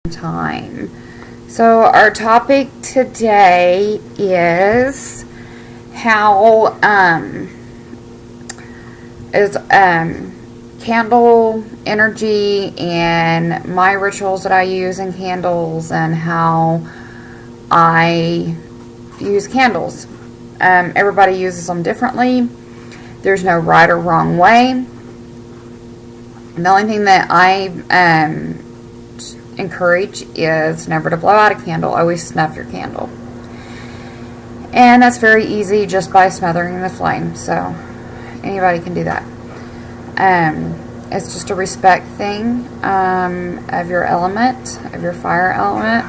time. So our topic today is how candle energy and my rituals that I use in candles and how I use candles. Everybody uses them differently. There's no right or wrong way. The only thing that I encourage is never to blow out a candle. Always snuff your candle. And that's very easy just by smothering the flame. So anybody can do that. It's just a respect thing of your element, of your fire element.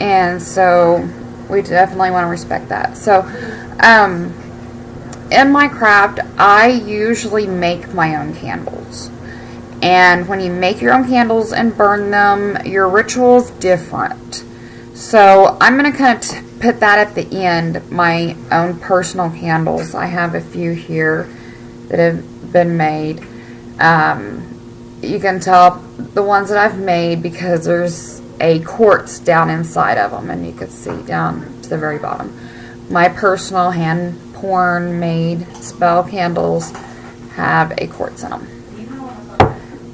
And so we definitely want to respect that. So in my craft, I usually make my own candles. And when you make your own candles and burn them, your ritual's different. So I'm going to kind of put that at the end, my own personal candles. I have a few here that have been made. You can tell the ones that I've made because there's a quartz down inside of them, and you can see down to the very bottom. My personal hand-poured made spell candles have a quartz in them.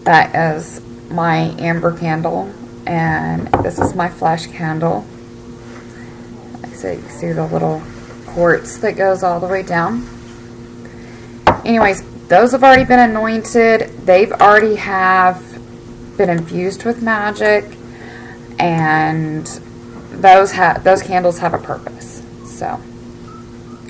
That is my amber candle, and this is my flesh candle. Like I said, you can see the little quartz that goes all the way down. Anyways, those have already been anointed. They've already have been infused with magic, and those candles have a purpose. So,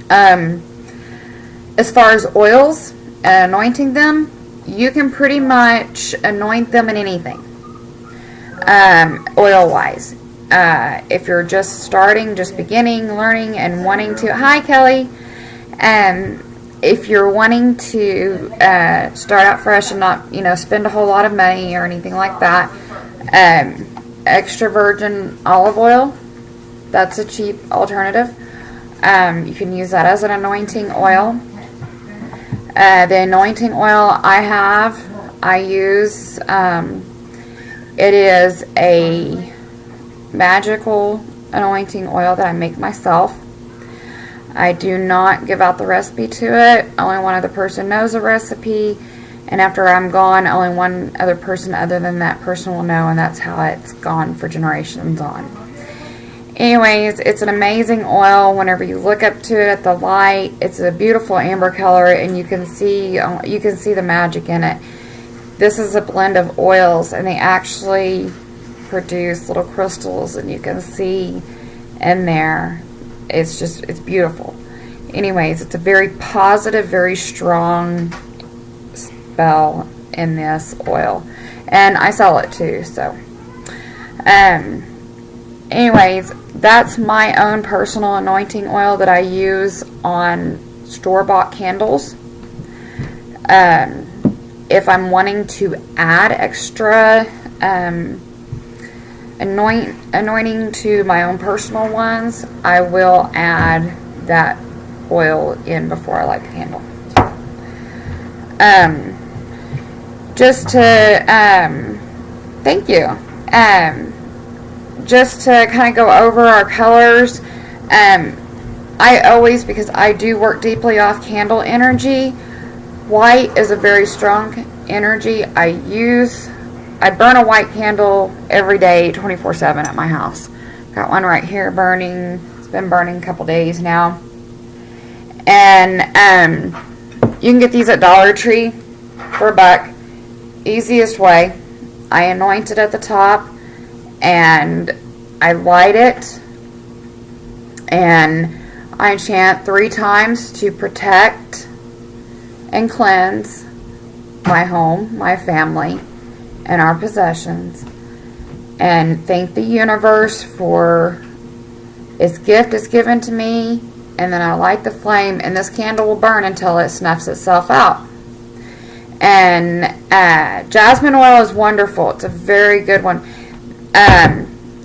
as far as oils and anointing them, you can pretty much anoint them in anything, oil-wise. If you're just starting, just beginning, learning, and wanting to... Hi, Kelly. If you're wanting to start out fresh and not, spend a whole lot of money or anything like that, extra virgin olive oil, that's a cheap alternative. You can use that as an anointing oil. The anointing oil I use, it is a magical anointing oil that I make myself. I do not give out the recipe to it. Only one other person knows the recipe, and after I'm gone, only one other person other than that person will know, and that's how it's gone for generations on. Anyways, it's an amazing oil. Whenever you look up to it at the light, it's a beautiful amber color, and you can see the magic in it. This is a blend of oils, and they actually produce little crystals, and you can see in there. It's beautiful. Anyways, it's a very positive, very strong spell in this oil, and I sell it too. So, anyways, that's my own personal anointing oil that I use on store-bought candles. If I'm wanting to add extra anointing to my own personal ones, I will add that oil in before I light the candle. Just to thank you. Just to kind of go over our colors, I always, because I do work deeply off candle energy, white is a very strong energy. I burn a white candle every day, 24/7 at my house. Got one right here burning. It's been burning a couple days now. And you can get these at Dollar Tree for $1. Easiest way. I anoint it at the top, and I light it, and I chant 3 times to protect and cleanse my home, my family, and our possessions, and thank the universe for its gift it's given to me. And then I light the flame, and this candle will burn until it snuffs itself out. And jasmine oil is wonderful. It's a very good one.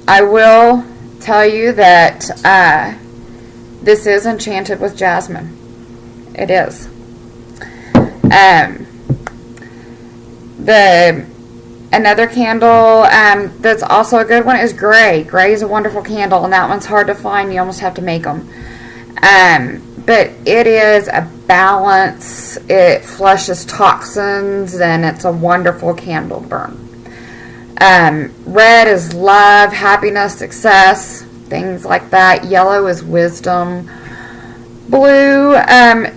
I will tell you that this is enchanted with jasmine. It is. The Another candle that's also a good one is gray. Gray is a wonderful candle, and that one's hard to find. You almost have to make them. But it is a balance. It flushes toxins, and it's a wonderful candle to burn. Red is love, happiness, success, things like that. Yellow is wisdom. Blue,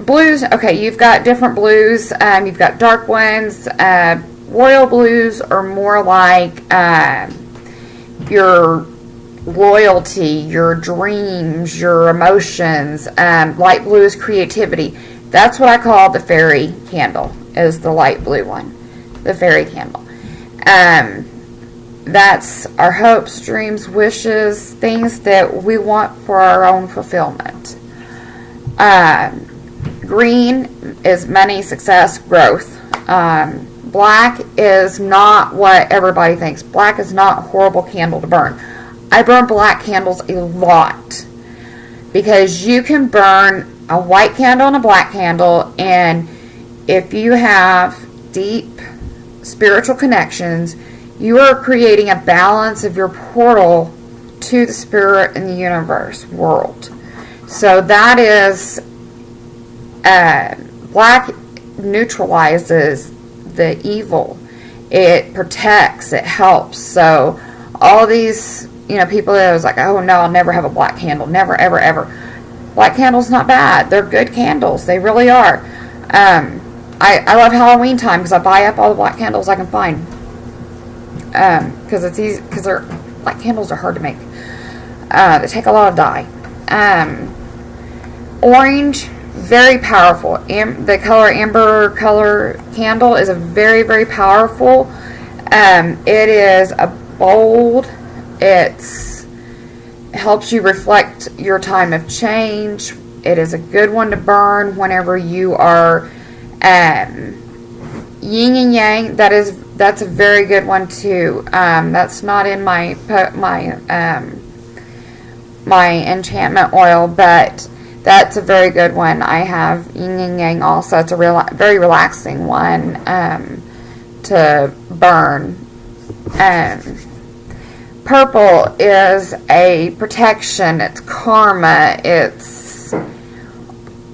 blues, okay, you've got different blues. You've got dark ones. Royal blues are more like your loyalty, your dreams, your emotions. Light blue is creativity. That's what I call the fairy candle, is the light blue one, the fairy candle. That's our hopes, dreams, wishes, things that we want for our own fulfillment. Green is money, success, growth. Black is not what everybody thinks. Black is not a horrible candle to burn. I burn black candles a lot because you can burn a white candle and a black candle, and if you have deep spiritual connections, you are creating a balance of your portal to the spirit and the universe world. So that is black neutralizes the evil. It protects, it helps. So all these, people that was like, oh no, I'll never have a black candle, never, ever, ever. Black candles not bad. They're good candles. They really are. I love Halloween time because I buy up all the black candles I can find. Because it's easy. Because black candles are hard to make. They take a lot of dye. Orange, very powerful. The color amber color candle is a very, very powerful. It is a bold. It helps you reflect your time of change. It is a good one to burn whenever you are yin and yang. That's a very good one too. That's not in my enchantment oil, but that's a very good one. I have yin and yang also. It's a very relaxing one to burn. Purple is a protection. It's karma. It's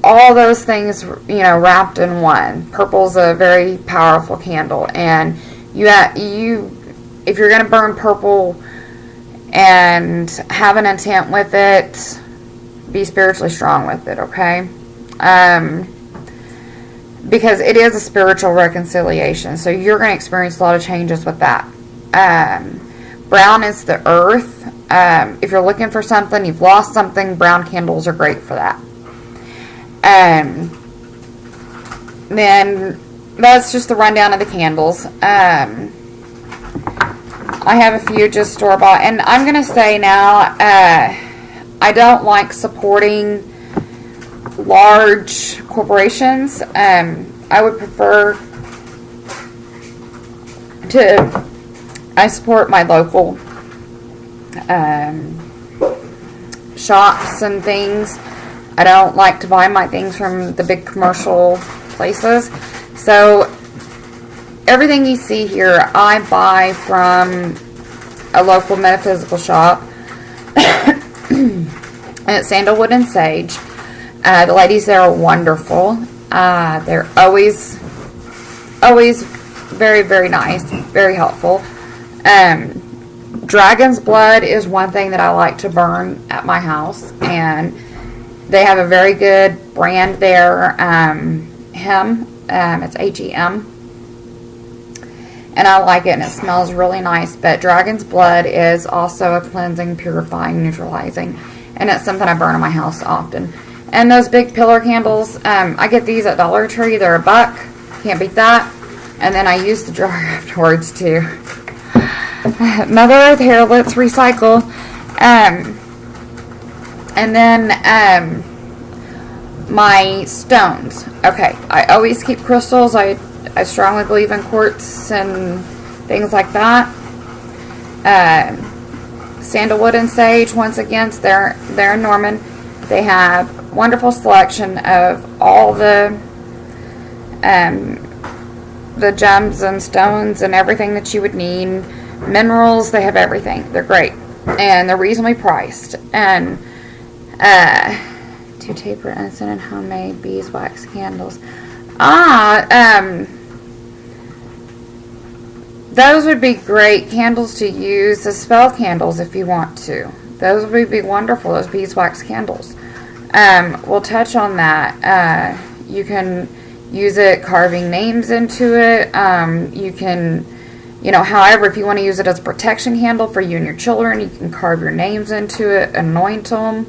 all those things, wrapped in one. Purple's a very powerful candle, and if you're going to burn purple and have an intent with it, be spiritually strong with it, okay? Because it is a spiritual reconciliation, so you're going to experience a lot of changes with that. Brown is the earth. If you're looking for something, you've lost something, brown candles are great for that. Then that's just the rundown of the candles. I have a few just store-bought, and I'm going to say now, I don't like supporting large corporations. I would prefer I support my local shops and things. I don't like to buy my things from the big commercial places. So everything you see here, I buy from a local metaphysical shop. And it's Sandalwood and Sage. The ladies there are wonderful. They're always very, very nice, very helpful. Dragon's blood is one thing that I like to burn at my house, and they have a very good brand there. It's HEM, and I like it, and it smells really nice. But dragon's blood is also a cleansing, purifying, neutralizing, and it's something I burn in my house often. And those big pillar candles, I get these at Dollar Tree. They're $1. Can't beat that. And then I use the jar afterwards too. Mother Earth here, let's recycle. And then my stones. Okay, I always keep crystals. I strongly believe in quartz and things like that. Sandalwood and Sage, once again, they're in Norman. They have wonderful selection of all the the gems and stones and everything that you would need. Minerals, they have everything. They're great. And they're reasonably priced. And to taper innocent and homemade beeswax candles. Those would be great candles to use as spell candles if you want to. Those would be wonderful, those beeswax candles. We'll touch on that. You can use it carving names into it. You can, however, if you want to use it as a protection candle for you and your children, you can carve your names into it, anoint them,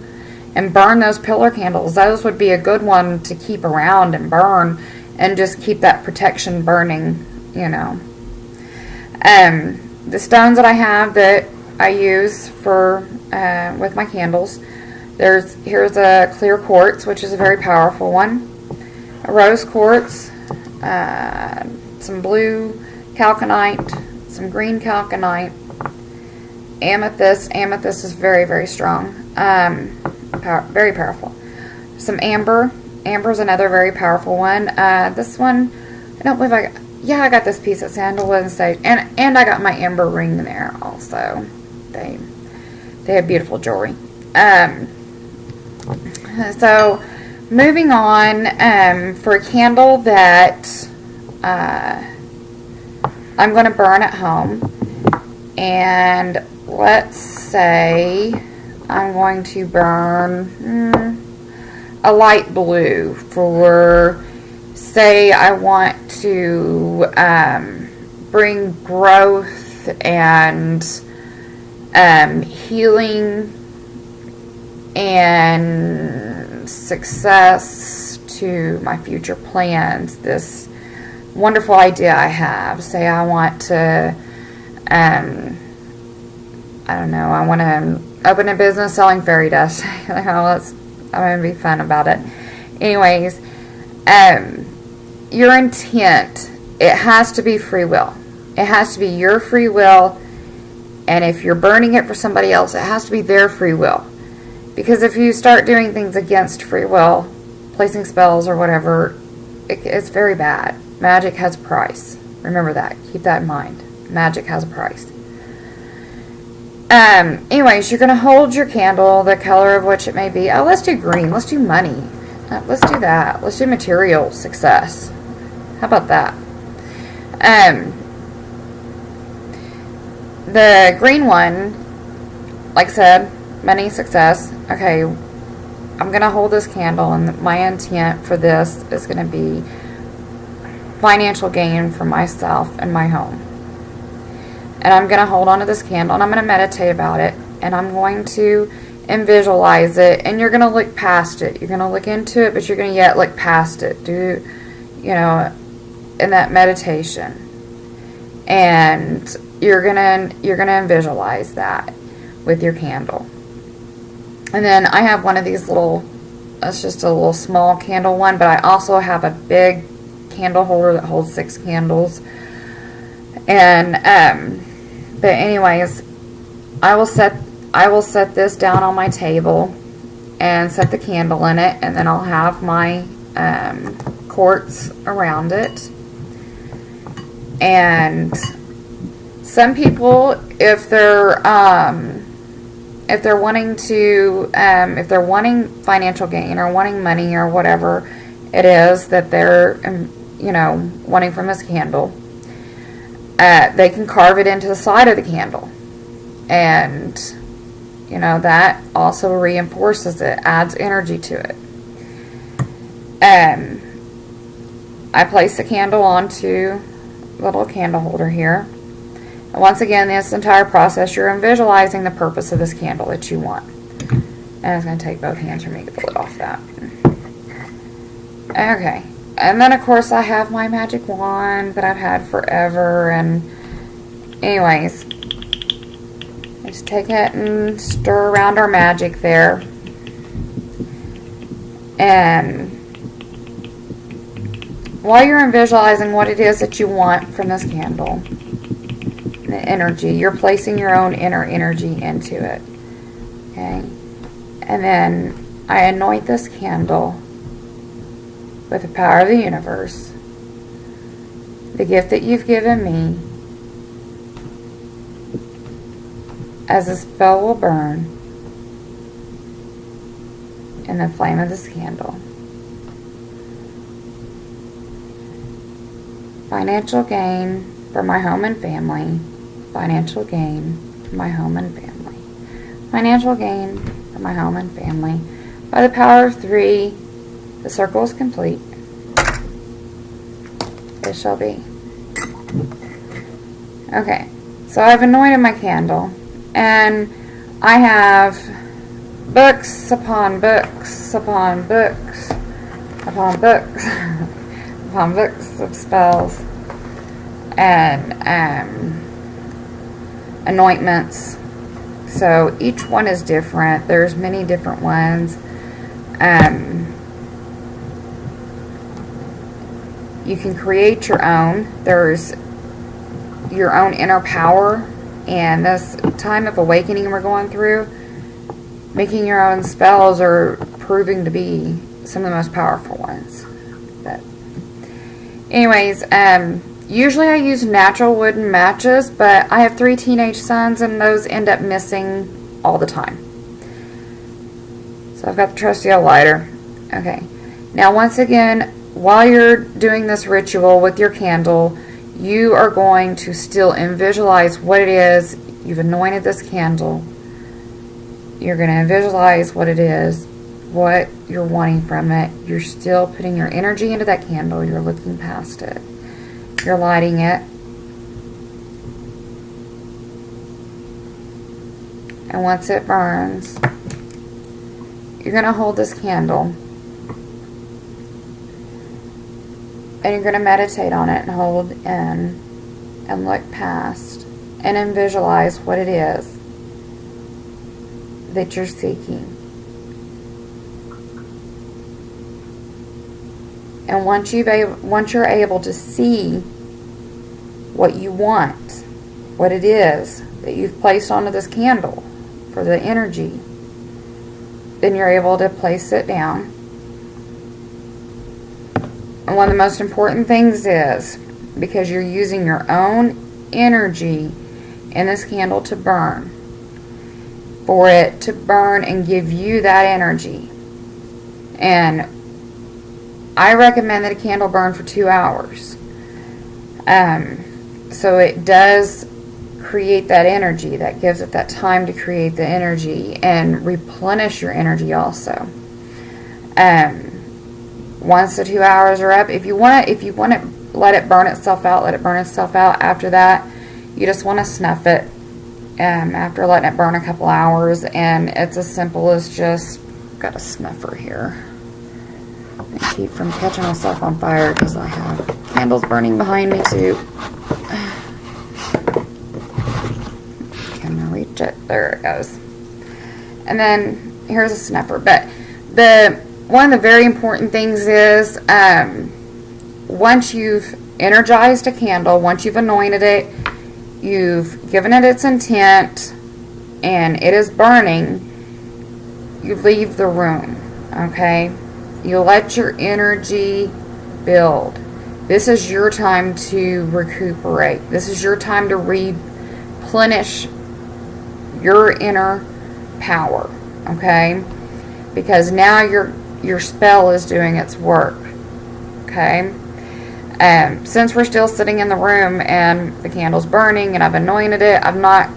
and burn those pillar candles. Those would be a good one to keep around and burn and just keep that protection burning, The stones that I have that I use for with my candles, here's a clear quartz, which is a very powerful one, a rose quartz, some blue calconite, some green calconite, amethyst. Amethyst is very, very strong, very powerful. Some amber. Amber is another very powerful one. This one, I don't believe I got this piece at Sandalwood Stage, and I got my amber ring there also. They have beautiful jewelry. So moving on, for a candle that I'm going to burn at home, and let's say I'm going to burn a light blue for, say I want to bring growth and healing and success to my future plans. This wonderful idea I have. Say I want to, I want to open a business selling fairy dust. I'm going to be fun about it. Anyways, your intent, it has to be free will. It has to be your free will. And if you're burning it for somebody else, it has to be their free will. Because if you start doing things against free will, placing spells or whatever, it's very bad. Magic has a price. Remember that. Keep that in mind. Magic has a price. Anyways, you're going to hold your candle, the color of which it may be. Oh, let's do green. Let's do money. Let's do that. Let's do material success. How about that? The green one, like I said, money, success. Okay, I'm going to hold this candle, and my intent for this is going to be financial gain for myself and my home. And I'm going to hold on to this candle, and I'm going to meditate about it, and I'm going to visualize it, and you're going to look past it. You're going to look into it, but you're going to yet look past it. In that meditation. And you're gonna visualize that with your candle. And then I have one of these that's just a little small candle one, but I also have a big candle holder that holds 6 candles. And but anyways, I will set this down on my table and set the candle in it, and then I'll have my quartz around it. And some people, if they're wanting financial gain or wanting money or whatever it is that they're wanting from this candle, they can carve it into the side of the candle, and that also reinforces it, adds energy to it. I place the candle onto the little candle holder here. And once again, this entire process, you're visualizing the purpose of this candle that you want. And it's going to take both hands for me to get the lid off that. Okay. And then, of course, I have my magic wand that I've had forever. And anyways, just take it and stir around our magic there. And while you're visualizing what it is that you want from this candle, the energy, you're placing your own inner energy into it. Okay? And then I anoint this candle with the power of the universe. the gift that you've given me as the spell will burn in the flame of this candle. Financial gain for my home and family. Financial gain for my home and family. Financial gain for my home and family. By the power of 3, the circle is complete. It shall be. Okay, so I've anointed my candle, and I have books upon books upon books upon books upon books of spells and anointments. So each one is different. There's many different ones. You can create your own. There's your own inner power, and this time of awakening we're going through, making your own spells are proving to be some of the most powerful ones. But anyways, usually I use natural wooden matches, but I have 3 teenage sons and those end up missing all the time. So I've got the trusty old lighter. Okay, now once again, while you're doing this ritual with your candle, you are going to still visualize what it is. You've anointed this candle. You're going to visualize what it is, what you're wanting from it. You're still putting your energy into that candle. You're looking past it. You're lighting it. And once it burns, you're going to hold this candle. And you're going to meditate on it and hold in and look past and then visualize what it is that you're seeking. And once you're able to see what you want, what it is that you've placed onto this candle for the energy, then you're able to place it down. And one of the most important things is, because you're using your own energy in this candle to burn, for it to burn and give you that energy. And I recommend that a candle burn for 2 hours. So it does create that energy, that gives it that time to create the energy and replenish your energy also. Once the 2 hours are up, if you want to let it burn itself out, let it burn itself out. After that, you just want to snuff it after letting it burn a couple hours, and it's as simple as just, got a snuffer here. I keep from catching myself on fire because I have candles burning behind me too. Can I reach it? There it goes. And then here's a snuffer. But one of the very important things is, once you've energized a candle, once you've anointed it, you've given it its intent, and it is burning, you leave the room, okay? You let your energy build. This is your time to recuperate. This is your time to replenish your inner power, okay? Because now your spell is doing its work, okay? Since we're still sitting in the room and the candle's burning and I've anointed it, I've not,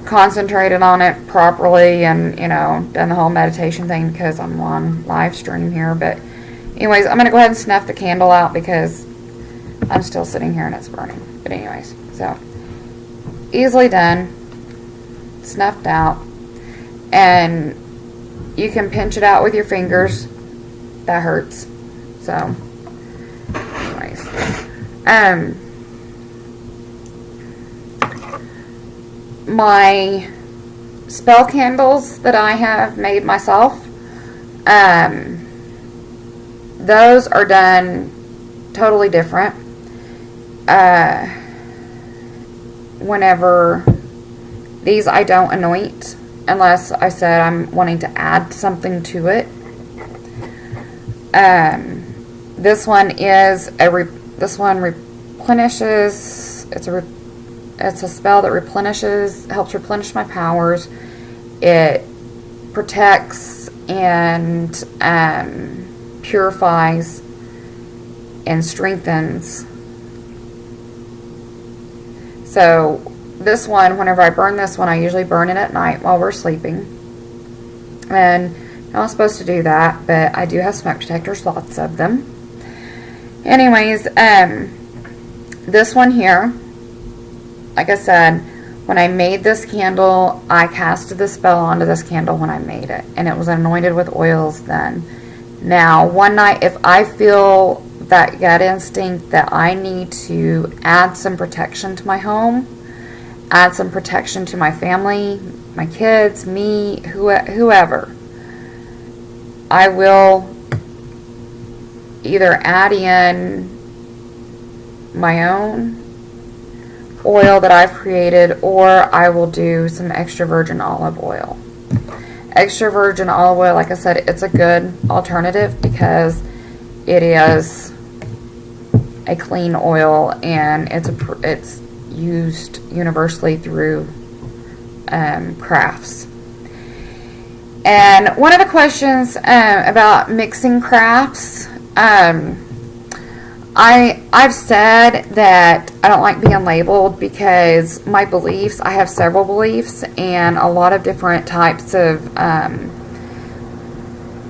concentrated on it properly and, done the whole meditation thing because I'm on live stream here. But anyways, I'm going to go ahead and snuff the candle out because I'm still sitting here and it's burning. But anyways, so easily done, snuffed out, and you can pinch it out with your fingers. That hurts. So my spell candles that I have made myself, those are done totally different. Whenever these I don't anoint unless I said I'm wanting to add something to it. This one is This one replenishes. It's a spell that helps replenish my powers. It protects and purifies and strengthens. So this one, whenever I burn this one, I usually burn it at night while we're sleeping. And I'm not supposed to do that, but I do have smoke detectors, lots of them. Anyways, this one here, like I said, when I made this candle, I casted the spell onto this candle when I made it, and it was anointed with oils then. Now, one night, if I feel that gut instinct that I need to add some protection to my home, add some protection to my family, my kids, me, whoever, I will either add in my own oil that I've created, or I will do some extra virgin olive oil. Extra virgin olive oil, like I said, it's a good alternative because it is a clean oil, and it's used universally through crafts. And one of the questions about mixing crafts, I've said that I don't like being labeled because my beliefs, I have several beliefs and a lot of different types of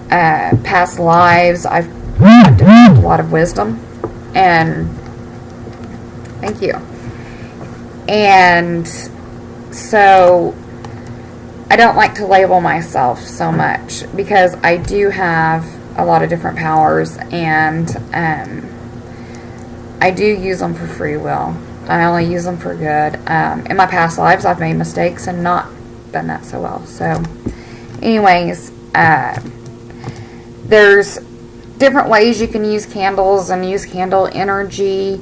past lives. I've developed a lot of wisdom, and thank you. And so I don't like to label myself so much because I do have a lot of different powers, and I do use them for free will. I only use them for good. In my past lives, I've made mistakes and not done that so well. So, anyways, there's different ways you can use candles and use candle energy.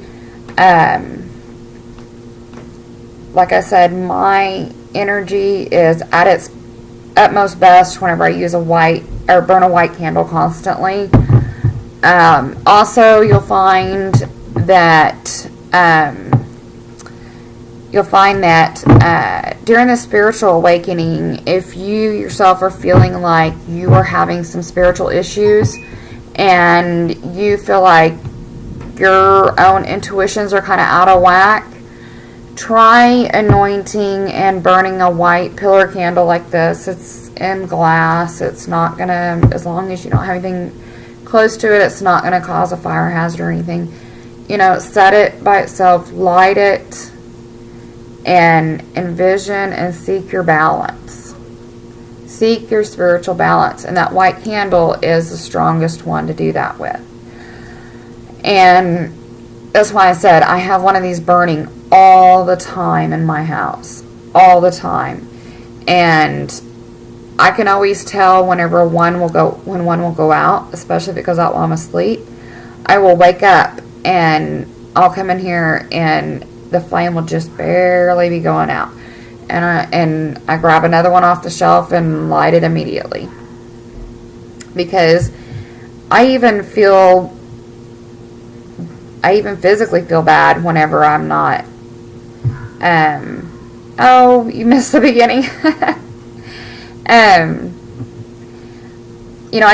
Like I said, my energy is at its utmost best whenever I use a white or burn a white candle constantly. Also, you'll find that during the spiritual awakening, if you yourself are feeling like you are having some spiritual issues and you feel like your own intuitions are kind of out of whack, try anointing and burning a white pillar candle like this. It's in glass. It's not going to, as long as you don't have anything close to it, it's not going to cause a fire hazard or anything. Set it by itself, light it, and envision and seek your balance. Seek your spiritual balance. And that white candle is the strongest one to do that with. And that's why I said I have one of these burning all the time in my house. All the time. And I can always tell when one will go out, especially if it goes out while I'm asleep. I will wake up and I'll come in here and the flame will just barely be going out. And I grab another one off the shelf and light it immediately. Because I even physically feel bad whenever I'm not. Oh, you missed the beginning. I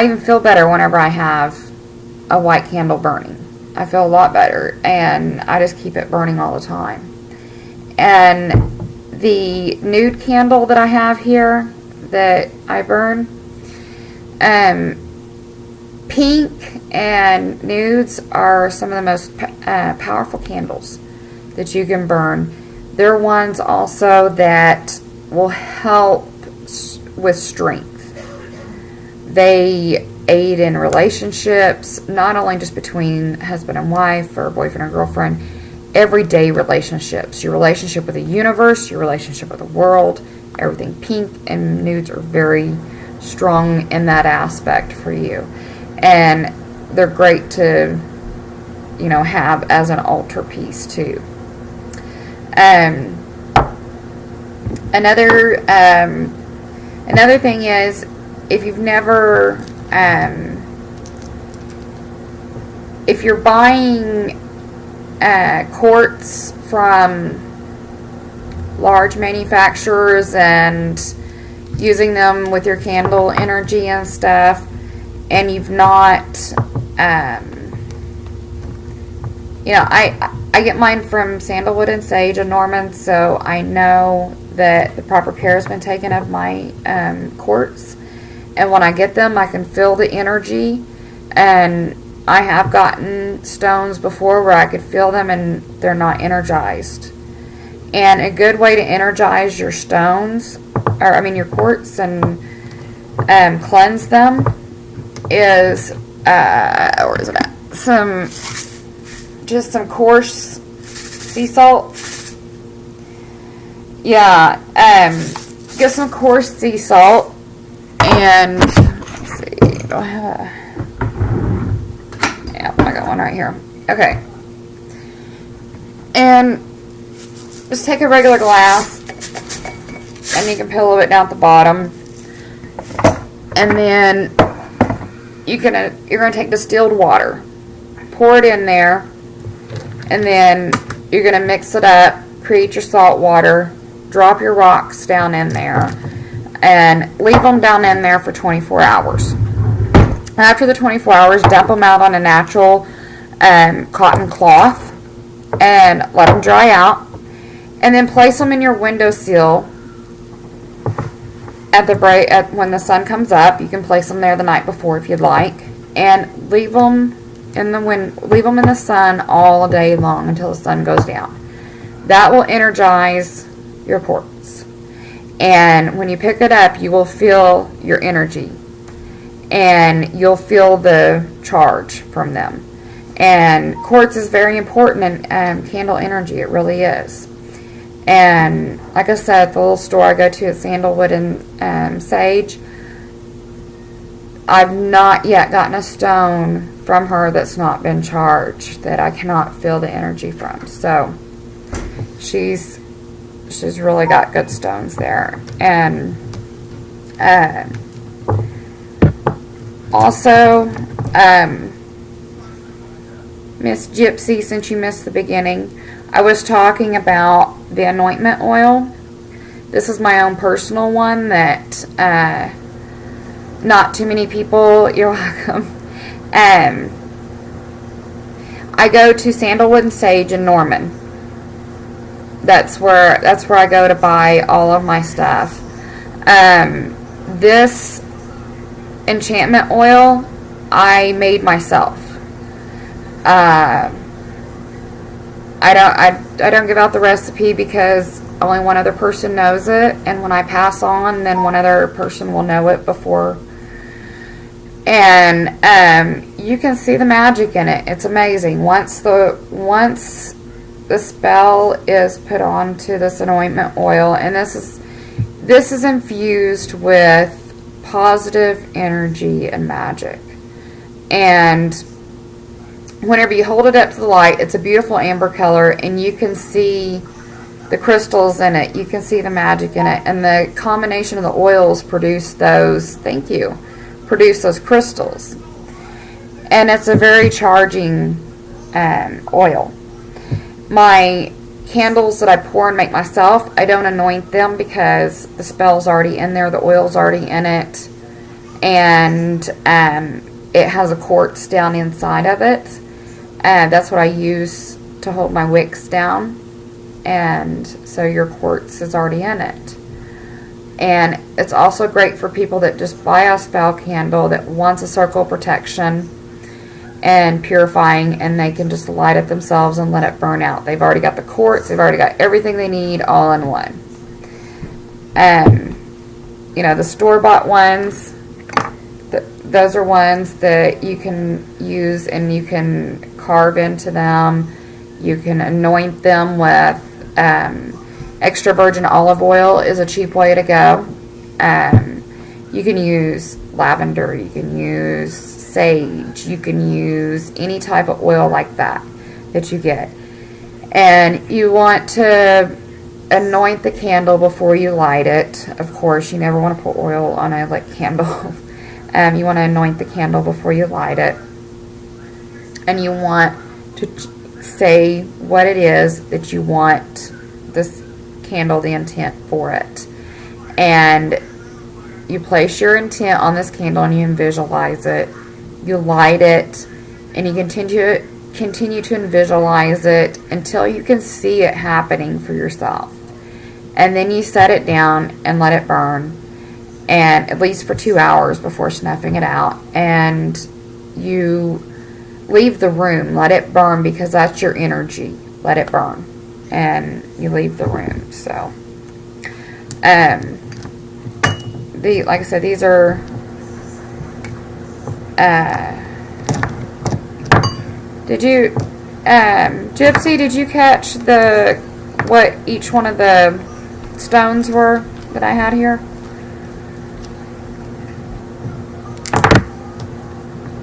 even feel better whenever I have a white candle burning. I feel a lot better, and I just keep it burning all the time. And the nude candle that I have here that I burn, pink and nudes are some of the most powerful candles that you can burn. They're ones also that will help with strength. They aid in relationships, not only just between husband and wife or boyfriend or girlfriend, everyday relationships. Your relationship with the universe, your relationship with the world, everything. Pink and nudes are very strong in that aspect for you. And they're great to, have as an altar piece too. Another thing is, if you've never, if you're buying quartz from large manufacturers and using them with your candle energy and stuff, and you've not, I get mine from Sandalwood and Sage and Norman, so I know that the proper care has been taken of my quartz. And when I get them, I can feel the energy. And I have gotten stones before where I could feel them and they're not energized. And a good way to energize your stones, your quartz, and cleanse them is, where is it at? Just some coarse sea salt. Yeah, get some coarse sea salt, and let's see, do I have a, yeah, I got one right here. Okay, and just take a regular glass, and you can put a little bit down at the bottom, and then you're gonna take distilled water, pour it in there, and then you're gonna mix it up, create your salt water, drop your rocks down in there, and leave them down in there for 24 hours. After the 24 hours, dump them out on a natural cotton cloth and let them dry out, and then place them in your windowsill when the sun comes up. You can place them there the night before if you'd like, and leave them in the sun all day long until the sun goes down. That will energize your quartz, and when you pick it up, you will feel your energy, and you'll feel the charge from them. And quartz is very important in candle energy. It really is. And like I said, the little store I go to at Sandalwood and Sage, I've not yet gotten a stone from her that's not been charged that I cannot feel the energy from. So she's really got good stones there. And also, Miss Gypsy, since you missed the beginning, I was talking about the anointment oil. This is my own personal one that not too many people, you're welcome. I go to Sandalwood and Sage in Norman. That's where I go to buy all of my stuff. This enchantment oil I made myself. I don't give out the recipe because only one other person knows it, and when I pass on, then one other person will know it before. And you can see the magic in it. It's amazing. Once the spell is put onto this anointment oil, and this is infused with positive energy and magic. And whenever you hold it up to the light, it's a beautiful amber color, and you can see the crystals in it. You can see the magic in it, and the combination of the oils produce those crystals. And it's a very charging oil. My candles that I pour and make myself, I don't anoint them because the spell's already in there, the oil's already in it, and it has a quartz down inside of it. That's what I use to hold my wicks down, and so your quartz is already in it. And it's also great for people that just buy a spell candle that wants a circle of protection and purifying, and they can just light it themselves and let it burn out. They've already got the quartz, they've already got everything they need all in one. The store-bought ones, those are ones that you can use and you can carve into them. You can anoint them with extra virgin olive oil is a cheap way to go. You can use lavender, you can use sage, you can use any type of oil like that you get. And you want to anoint the candle before you light it. Of course, you never want to put oil on a candle. You want to anoint the candle before you light it. And you want to say what it is that you want this candle, the intent for it. And you place your intent on this candle and you visualize it. You light it and you continue to visualize it until you can see it happening for yourself. And then you set it down and let it burn, and at least for 2 hours before snuffing it out. And you leave the room, let it burn, because that's your energy. Let it burn, and you leave the room. So, like I said, these are did you Gypsy, did you catch what each one of the stones were that I had here?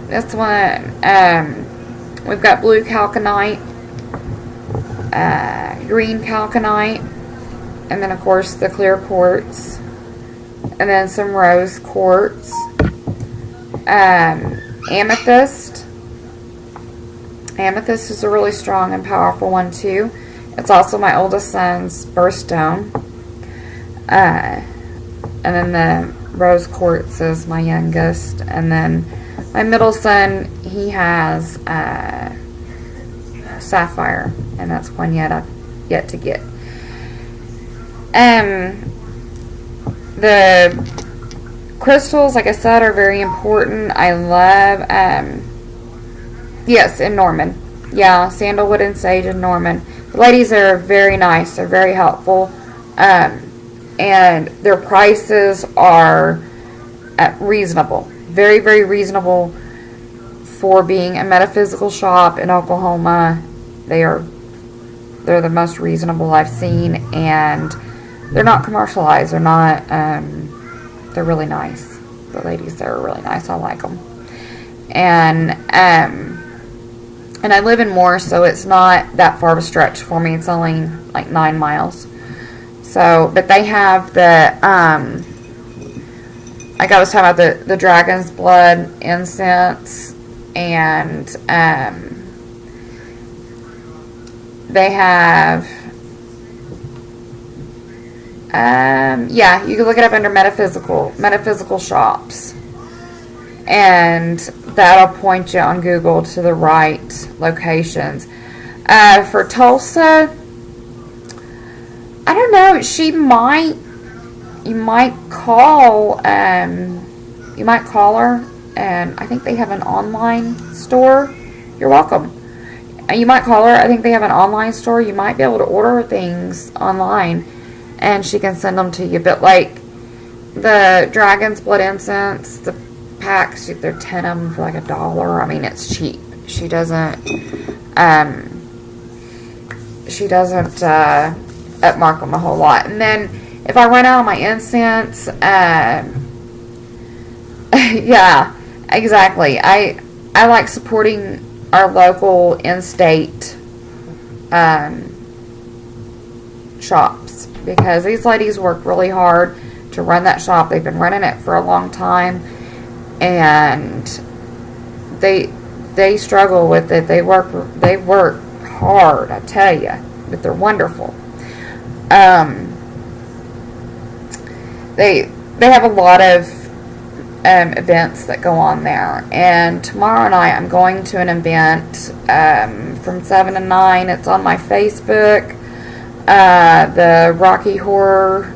This one, we've got blue calconite, green calconite, and then of course the clear quartz, and then some rose quartz, amethyst. Amethyst is a really strong and powerful one too. It's also my oldest son's birthstone. And then the rose quartz is my youngest. And then my middle son, he has sapphire, and that's one I've yet to get. The crystals, like I said, are very important. I love, yes, in Norman. Yeah, sandalwood and sage in Norman. The ladies are very nice. They're very helpful. And their prices are reasonable. Very, very reasonable for being a metaphysical shop in Oklahoma. They're the most reasonable I've seen, and they're not commercialized. They're not, they're really nice. The ladies there are really nice. I like them. And I live in Moore, so it's not that far of a stretch for me. It's only like 9 miles. So, but they have the, like I was talking about, the dragon's blood incense, and they have, yeah, you can look it up under metaphysical shops, and that'll point you on Google to the right locations. For Tulsa, I don't know. You might call her, and I think they have an online store. You're welcome. You might call her. I think they have an online store. You might be able to order things online, and she can send them to you. But like the Dragon's Blood incense, the packs, they're 10 of them for like $1. I mean, it's cheap. She doesn't upmark them a whole lot. And then if I run out of my incense, yeah, exactly. I like supporting our local in-state shops, because these ladies work really hard to run that shop. They've been running it for a long time, and they struggle with it. They work hard, I tell you, but they're wonderful. They have a lot of events that go on there, and tomorrow night I'm going to an event from 7 to 9. It's on my Facebook, the Rocky Horror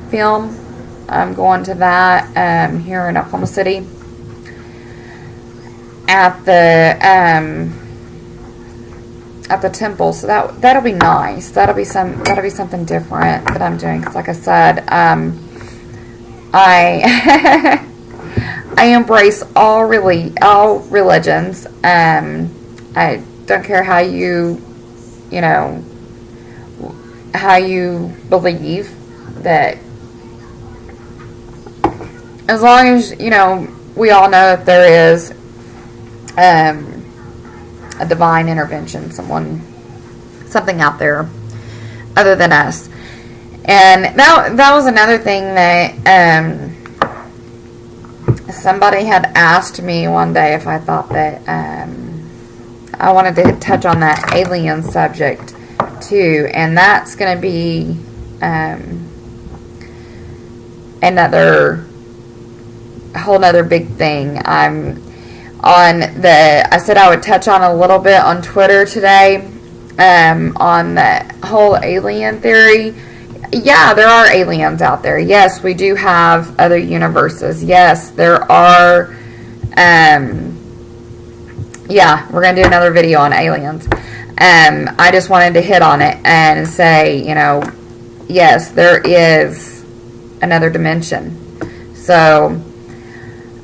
film. I'm going to that here in Oklahoma City at the temple. So that'll be nice. That'll be something different that I'm doing. 'Cause like I said, I I embrace all religions. I don't care how you believe, that as long as we all know that there is a divine intervention, something out there other than us. And that was another thing that somebody had asked me one day, if I thought that I wanted to touch on that alien subject too, and that's going to be another whole nother big thing. I said I would touch on a little bit on Twitter today on the whole alien theory. Yeah, there are aliens out there. Yes, we do have other universes. Yes, there are. Yeah, we're going to do another video on aliens. I just wanted to hit on it and say, yes, there is another dimension. So,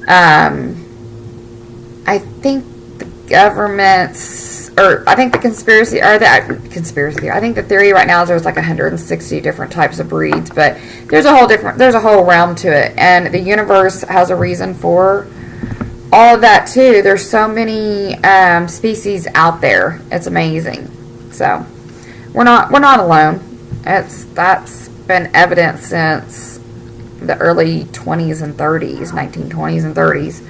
I think the government's, or I think the conspiracy, or I think the theory right now is there's like 160 different types of breeds, but there's a whole realm to it, and the universe has a reason for all of that too. There's so many species out there. It's amazing. So we're not alone. That's been evident since the early 20s and 30s, 1920s and 30s.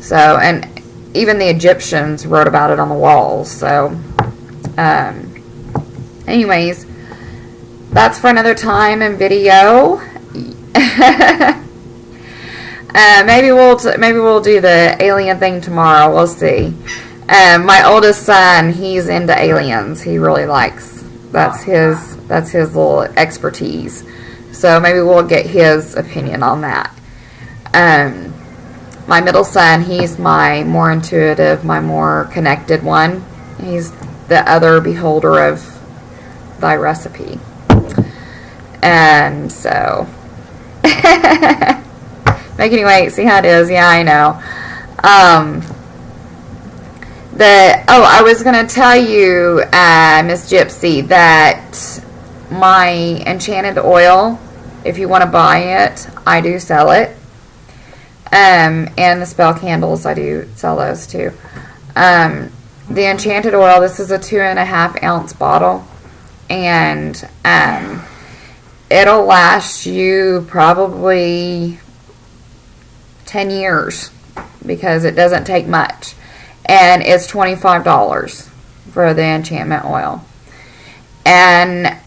So, and even the Egyptians wrote about it on the walls. So, anyways, that's for another time in video. Maybe we'll do the alien thing tomorrow. We'll see. My oldest son, he's into aliens. He really likes. That's his little expertise. So maybe we'll get his opinion on that. My middle son, he's my more intuitive, my more connected one. He's the other beholder of thy recipe. And so, making you wait, see how it is. Yeah, I know. I was going to tell you, Miss Gypsy, that my enchanted oil, if you want to buy it, I do sell it. And the spell candles, I do sell those too. The enchanted oil, this is a 2.5 ounce bottle, and it'll last you probably 10 years because it doesn't take much, and it's $25 for the enchantment oil. And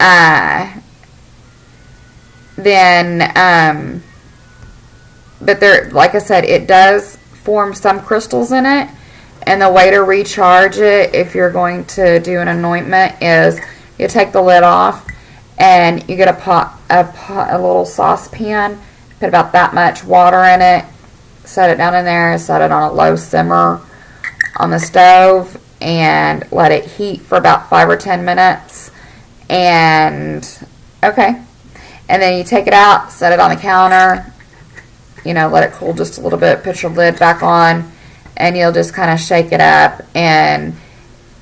but there, like I said, it does form some crystals in it, and the way to recharge it, if you're going to do an anointment, is you take the lid off and you get a little saucepan, put about that much water in it, set it down in there, set it on a low simmer on the stove, and let it heat for about 5 or 10 minutes. And then you take it out, set it on the counter, let it cool just a little bit, put your lid back on, and you'll just kind of shake it up, and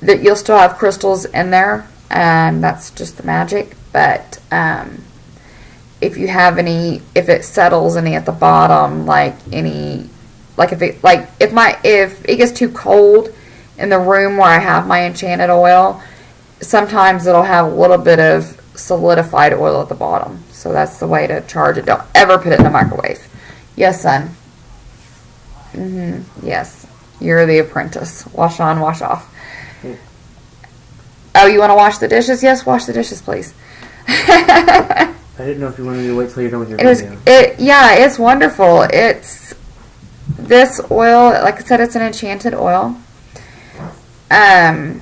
you'll still have crystals in there, and that's just the magic. But if it settles any at the bottom, if it gets too cold in the room where I have my enchanted oil, sometimes it'll have a little bit of solidified oil at the bottom. So that's the way to charge it. Don't ever put it in the microwave. Yes, son. Yes. You're the apprentice. Wash on, wash off. Oh, you want to wash the dishes? Yes, wash the dishes, please. I didn't know if you wanted me to wait till you're done with your video. It's wonderful. It's this oil, like I said, it's an enchanted oil. I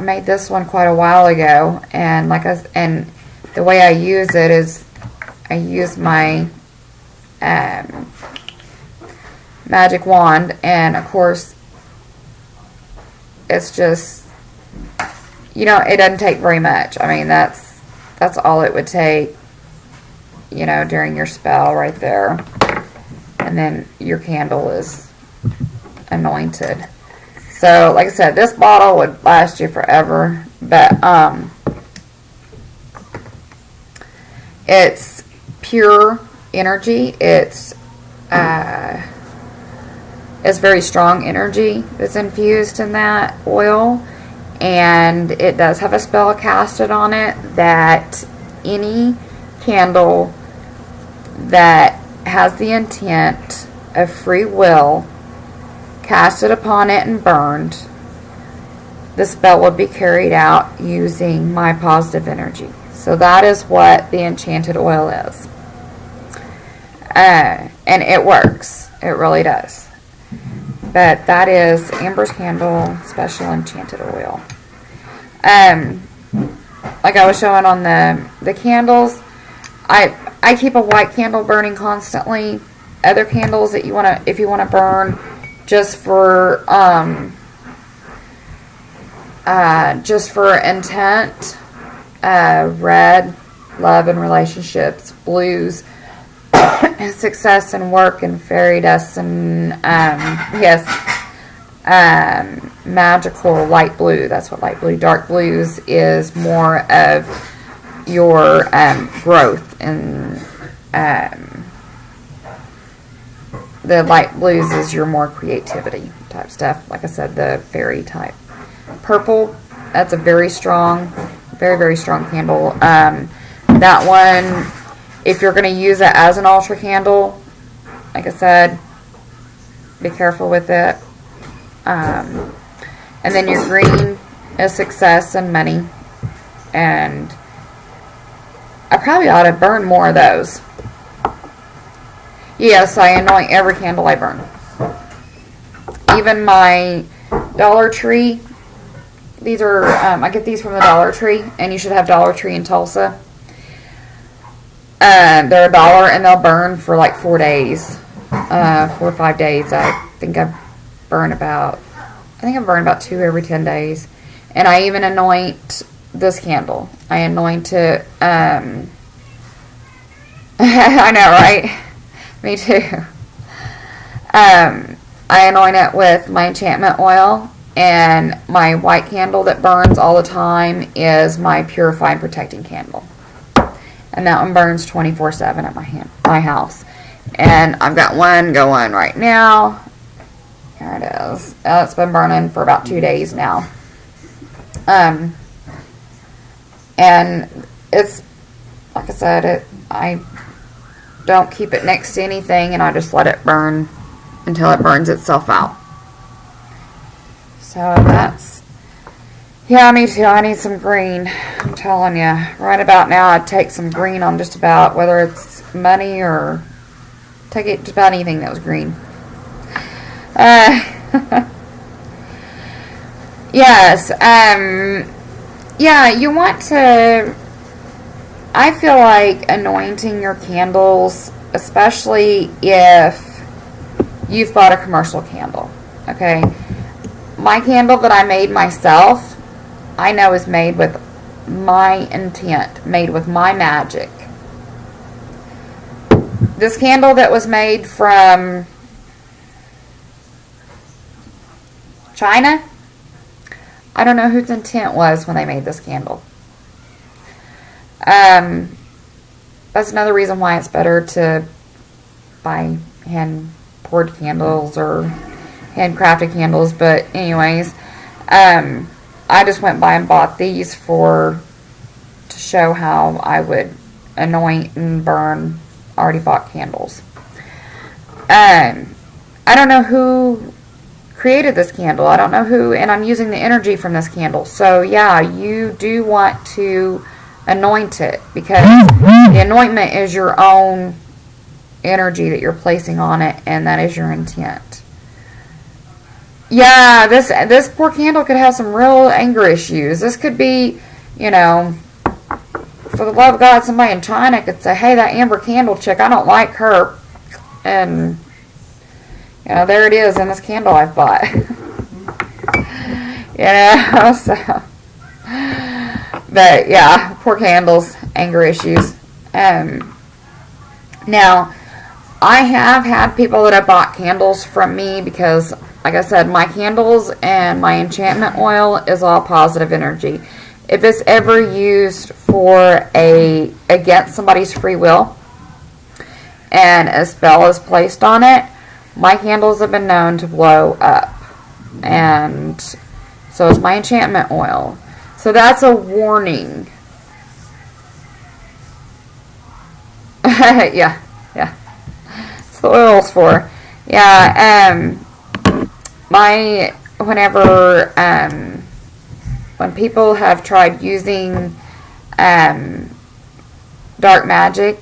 made this one quite a while ago, and the way I use it is I use my magic wand, and of course it's just it doesn't take very much. I mean, that's all it would take during your spell right there, and then your candle is anointed. So like I said, this bottle would last you forever, but it's pure energy. It's very strong energy that's infused in that oil, and it does have a spell casted on it that any candle that has the intent of free will casted upon it and burned the spell would be carried out using my positive energy. So that is what the enchanted oil is. And it works. It really does. But that is Amber's Candle Special Enchanted Oil. Like I was showing on the candles, I keep a white candle burning constantly. Other candles that if you want to burn just for intent, red, love and relationships, blues, success and work, and fairy dust, and magical light blue. That's what light blue. Dark blues is more of your growth, and the light blues is your more creativity type stuff. Like I said, the fairy type. Purple, that's a very strong, very, very strong candle. That one, if you're going to use it as an altar candle, like I said, be careful with it. And then your green is success and money. And I probably ought to burn more of those. Yes, I anoint every candle I burn. Even my Dollar Tree. These are, I get these from the Dollar Tree, and you should have Dollar Tree in Tulsa. They're $1 and they'll burn for like 4 days. 4 or 5 days. I think I burn about 2 every 10 days. And I even anoint this candle. I anoint it, I know, right? Me too. I anoint it with my enchantment oil, and my white candle that burns all the time is my purifying protecting candle. And that one burns 24/7 at my house. And I've got one going right now. Here it is. It's been burning for about 2 days now. And it's, like I said, I don't keep it next to anything, and I just let it burn until it burns itself out. So that's, yeah, me too. I need some green. I'm telling you. Right about now, I'd take some green on just about, whether it's money or take it just about anything that was green. Yes. Yeah, you want to, I feel like anointing your candles, especially if you've bought a commercial candle. Okay. My candle that I made myself, I know is made with my intent, made with my magic. This candle that was made from China, I don't know whose intent was when they made this candle. That's another reason why it's better to buy hand poured candles or handcrafted candles. But anyways, I just went by and bought these to show how I would anoint and burn already bought candles. I don't know who created this candle. I don't know who, and I'm using the energy from this candle. So yeah, you do want to anoint it, because the anointment is your own energy that you're placing on it, and that is your intent. Yeah, this poor candle could have some real anger issues. This could be, for the love of God, somebody in China could say, hey, that Amber Candle chick, I don't like her. And, there it is in this candle I've bought. So. But, yeah, poor candles, anger issues. Now, I have had people that have bought candles from me because, like I said, my candles and my enchantment oil is all positive energy. If it's ever used for against somebody's free will and a spell is placed on it, my candles have been known to blow up. And so is my enchantment oil. So that's a warning. yeah. That's what oil's for. Yeah, whenever when people have tried using dark magic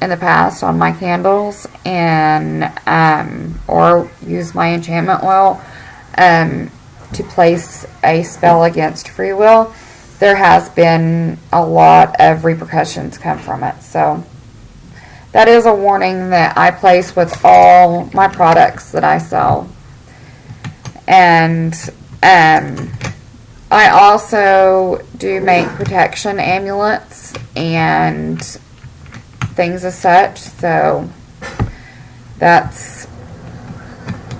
in the past on my candles and or use my enchantment oil to place a spell against free will, there has been a lot of repercussions come from it. So that is a warning that I place with all my products that I sell. And I also do make protection amulets and things as such. So that's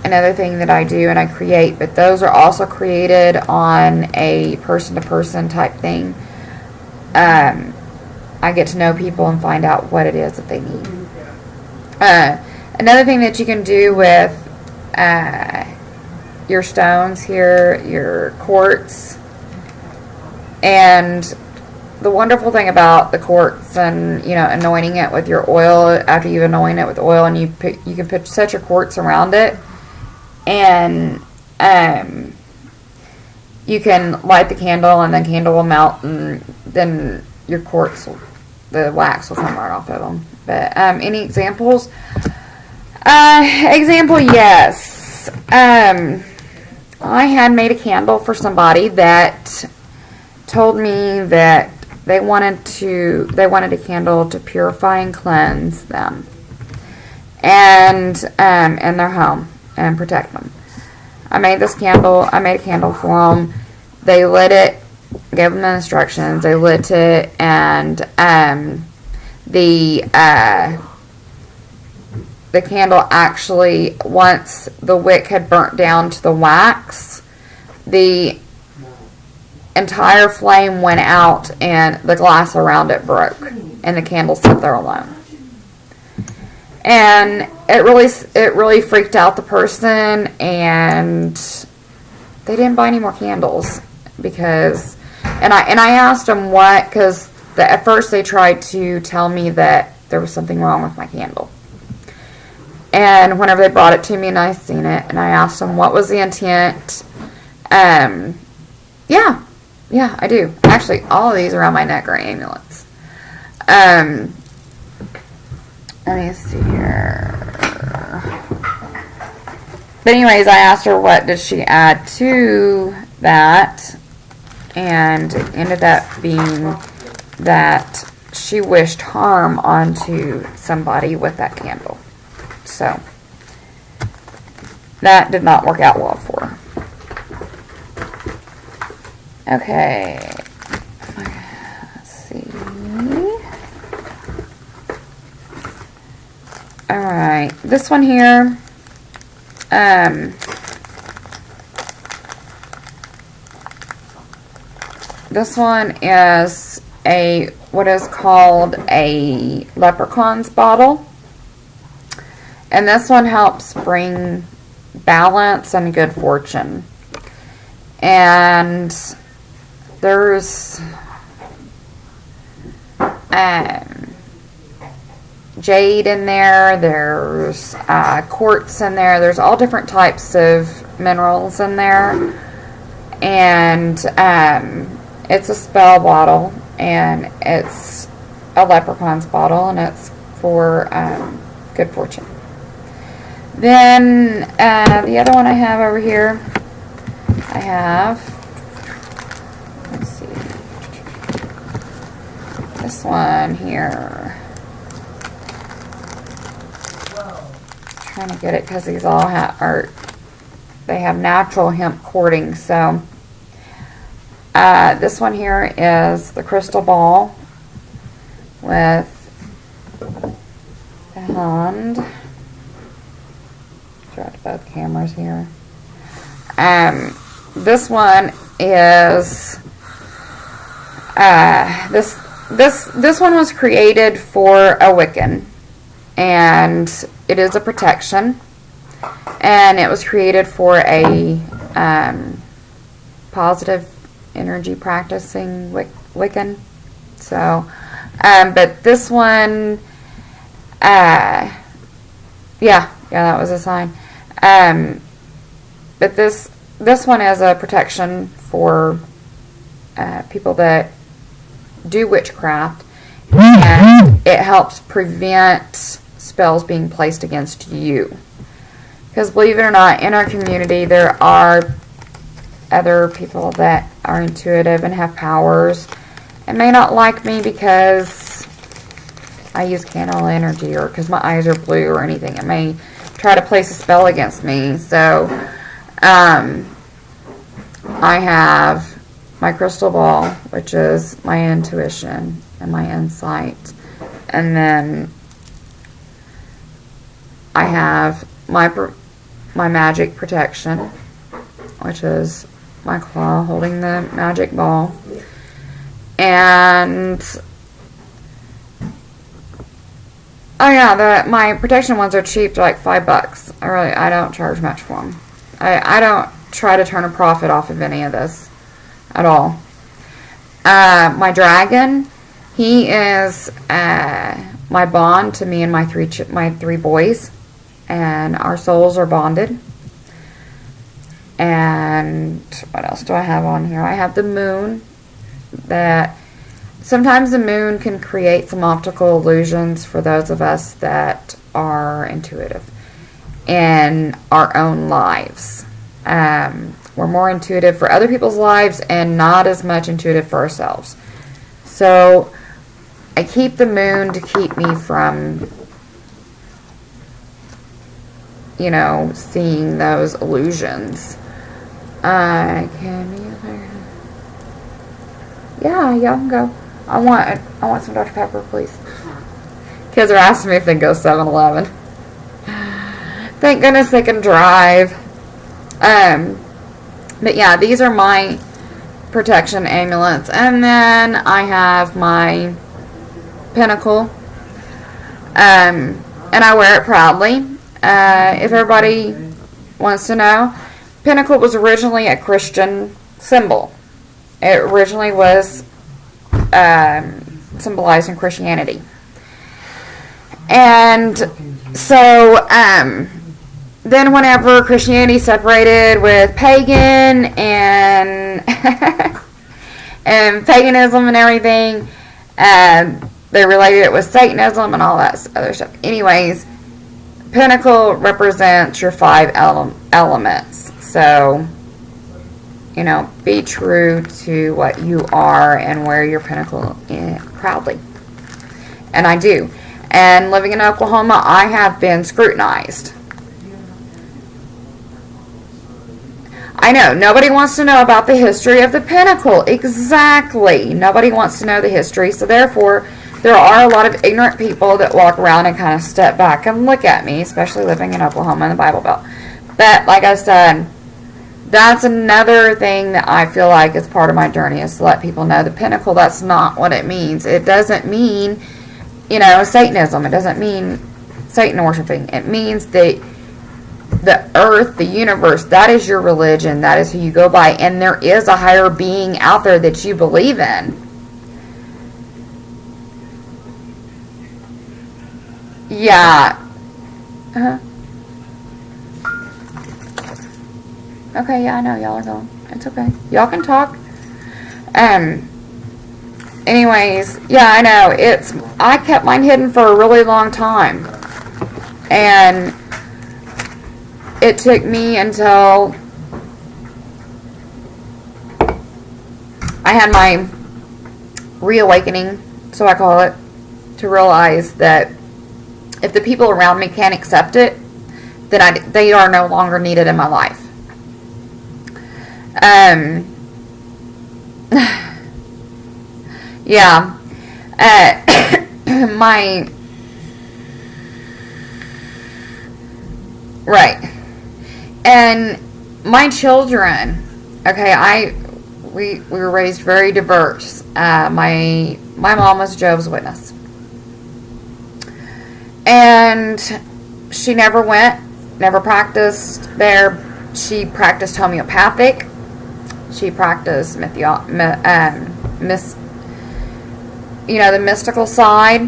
another thing that I do and I create. But those are also created on a person-to-person type thing. I get to know people and find out what it is that they need. Another thing that you can do with your stones here, your quartz, and the wonderful thing about the quartz and anointing it with your oil, after you've anointed it with oil, and you can set your quartz around it, and you can light the candle, and the candle will melt, and then your quartz, the wax will come right off of them. But any examples? Example, yes. I had made a candle for somebody that told me that they wanted a candle to purify and cleanse them, and in their home and protect them. I made a candle for them. They lit it, gave them the instructions. They lit it, and the candle actually, once the wick had burnt down to the wax, the entire flame went out and the glass around it broke, and the candle sat there alone. And it really freaked out the person, and they didn't buy any more candles because, and I asked them what, because at first they tried to tell me that there was something wrong with my candle. And whenever they brought it to me and I seen it, and I asked them what was the intent, yeah, I do. Actually, all of these around my neck are amulets. Let me see here. But anyways, I asked her what did she add to that, and it ended up being that she wished harm onto somebody with that candle. So that did not work out well for her. Okay, let's see. Alright, this one here, this one is what is called a leprechaun's bottle. And this one helps bring balance and good fortune. And there's jade in there, there's quartz in there, there's all different types of minerals in there. And it's a spell bottle, and it's a leprechaun's bottle, and it's for good fortune. Then the other one I have over here, I have, let's see, this one here. Trying to get it because these all they have natural hemp cording. So this one here is the crystal ball with the hand. Direct both cameras here. This one is this one was created for a Wiccan, and it is a protection, and it was created for a positive energy practicing Wiccan. So, but this one, yeah, that was a sign. But this one is a protection for people that do witchcraft, and it helps prevent spells being placed against you. Because believe it or not, in our community there are other people that are intuitive and have powers and may not like me because I use candle energy or because my eyes are blue or anything. It may try to place a spell against me. So I have my crystal ball, which is my intuition and my insight. And then I have my magic protection, which is my claw holding the magic ball. And oh yeah, my protection ones are cheap, they're like $5. I don't charge much for them. I don't try to turn a profit off of any of this at all. My dragon, he is my bond to me and my three boys, and our souls are bonded. And what else do I have on here? I have the moon. That sometimes the moon can create some optical illusions for those of us that are intuitive in our own lives. We're more intuitive for other people's lives and not as much intuitive for ourselves. So I keep the moon to keep me from, seeing those illusions. Yeah, y'all can go. I want some Dr. Pepper, please. Kids are asking me if they can go 7-Eleven. Thank goodness they can drive. But yeah, these are my protection amulets. And then I have my pinnacle. And I wear it proudly. If everybody wants to know, pinnacle was originally a Christian symbol. It originally was symbolized in Christianity. And so then whenever Christianity separated with pagan and and paganism and everything, they related it with Satanism and all that other stuff. Anyways, pinnacle represents your 5 elements. So be true to what you are and wear your pinnacle proudly. And I do. And living in Oklahoma, I have been scrutinized. I know, nobody wants to know about the history of the pinnacle. Exactly. Nobody wants to know the history. So therefore, there are a lot of ignorant people that walk around and kind of step back and look at me, especially living in Oklahoma in the Bible Belt. But like I said, that's another thing that I feel like is part of my journey, is to let people know the pinnacle, that's not what it means. It doesn't mean, Satanism. It doesn't mean Satan worshiping. It means that the earth, the universe, that is your religion. That is who you go by. And there is a higher being out there that you believe in. Yeah. Uh-huh. Okay, yeah, I know y'all are going. It's okay. Y'all can talk. Anyways, yeah, I know. I kept mine hidden for a really long time. And it took me until I had my reawakening, so I call it, to realize that if the people around me can't accept it, then they are no longer needed in my life. Yeah. Right. And my children, okay, we were raised very diverse. My mom was Jehovah's Witness. And she never practiced there. She practiced homeopathic. She practiced the mystical side.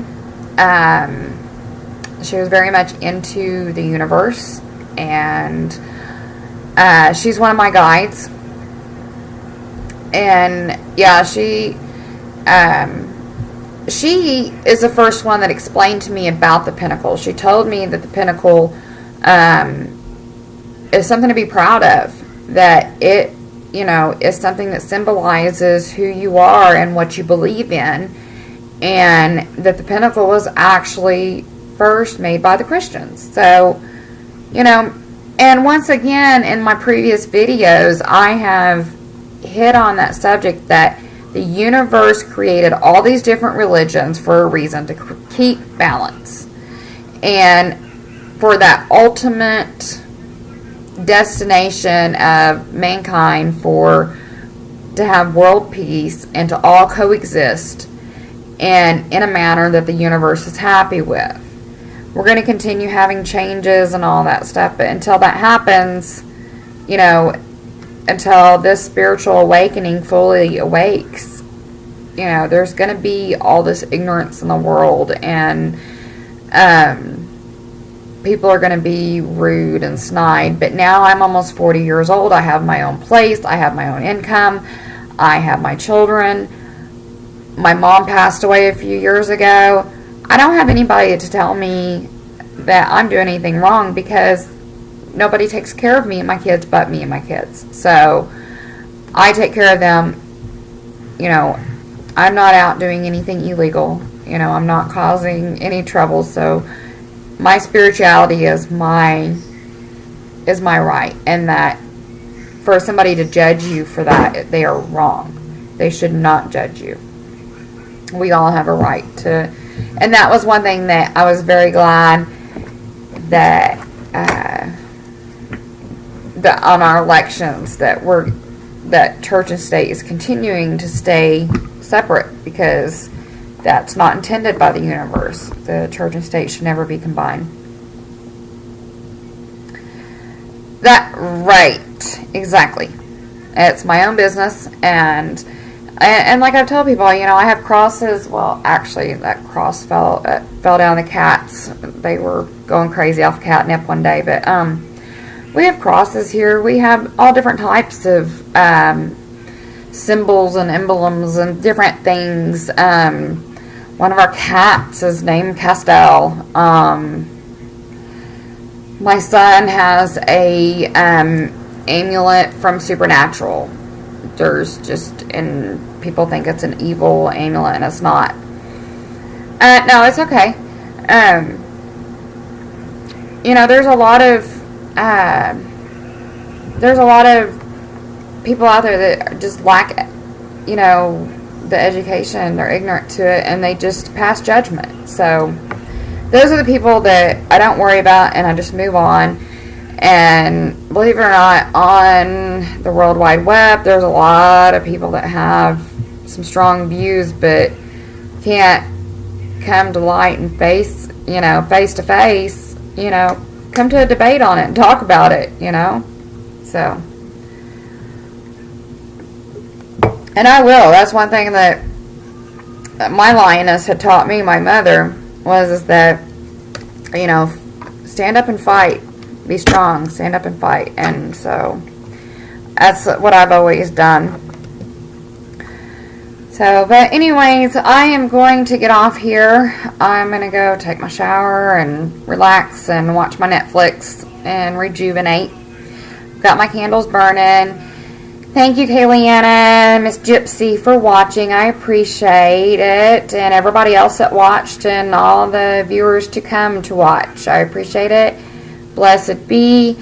She was very much into the universe, and she's one of my guides. And yeah, she is the first one that explained to me about the pinnacle. She told me that the pinnacle is something to be proud of, that it, is something that symbolizes who you are and what you believe in, and that the pinnacle was actually first made by the Christians. So, and once again, in my previous videos, I have hit on that subject that the universe created all these different religions for a reason, to keep balance. And for that ultimate destination of mankind, to have world peace and to all coexist and in a manner that the universe is happy with. We're going to continue having changes and all that stuff, but until that happens, until this spiritual awakening fully awakes, there's going to be all this ignorance in the world, and people are going to be rude and snide. But now I'm almost 40 years old. I have my own place. I have my own income. I have my children. My mom passed away a few years ago. I don't have anybody to tell me that I'm doing anything wrong, because nobody takes care of me and my kids but me and my kids. So I take care of them. I'm not out doing anything illegal. I'm not causing any trouble. So my spirituality is my right, and that for somebody to judge you for that, they are wrong. They should not judge you. We all have a right to, and that was one thing that I was very glad that on our elections that church and state is continuing to stay separate, because that's not intended by the universe. The church and state should never be combined. That right, exactly. It's my own business, and like I've told people, I have crosses. Well, actually, that cross fell down the cats. They were going crazy off catnip one day, but we have crosses here. We have all different types of symbols and emblems and different things. One of our cats is named Castell. My son has a amulet from Supernatural. And people think it's an evil amulet, and it's not. No, it's okay. There's a lot of people out there that just lack, the education. They're ignorant to it, and they just pass judgment. So those are the people that I don't worry about, and I just move on. And believe it or not, on the World Wide Web, there's a lot of people that have some strong views, but can't come to light and face to face, come to a debate on it and talk about it, So, and I will. That's one thing that my lioness had taught me, my mother, is that, stand up and fight. Be strong, stand up and fight. And so that's what I've always done. So, but anyways, I am going to get off here. I'm going to go take my shower and relax and watch my Netflix and rejuvenate. Got my candles burning. Thank you, Kayleanna, Miss Gypsy, for watching. I appreciate it. And everybody else that watched, and all the viewers to come to watch. I appreciate it. Blessed be.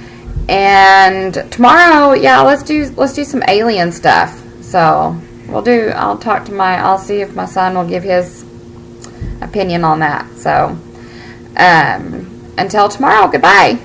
And tomorrow, let's do some alien stuff. So I'll see if my son will give his opinion on that. So until tomorrow, goodbye.